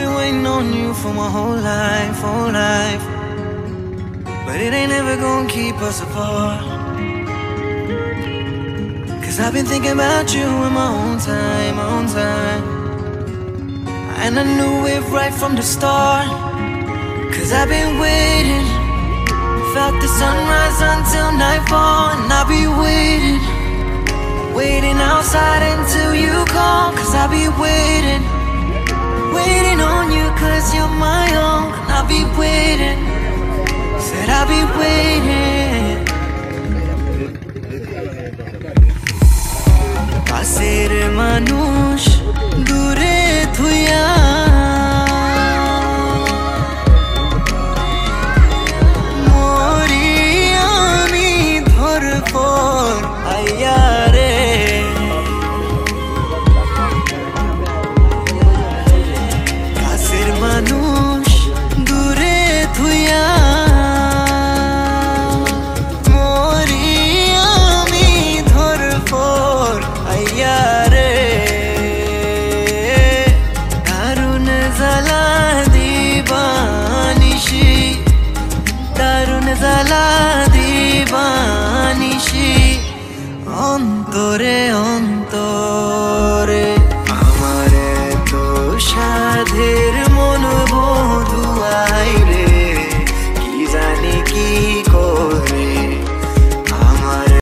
been waiting on you for my whole life, whole life. But it ain't ever gonna keep us apart. Cause I've been thinking about you in my own time, my own time. And I knew it right from the start. Cause I've been waiting, felt the sunrise until nightfall. And I'll be waiting, waiting outside until you call. Cause I'll be waiting, waiting on you cause you're my own. And I'll be waiting, said I'll be waiting. পাশের মানুষ দূরে থুইয়া মরি আমি ধরপর আইয়া রে। কাছের মানুষ দূরে থুইয়া মরি আমি ধরপর আইয়া রে। দারুণ জ্বালা দিবানিশি, দারুণ জ্বালা দিবানিশি অন্তরে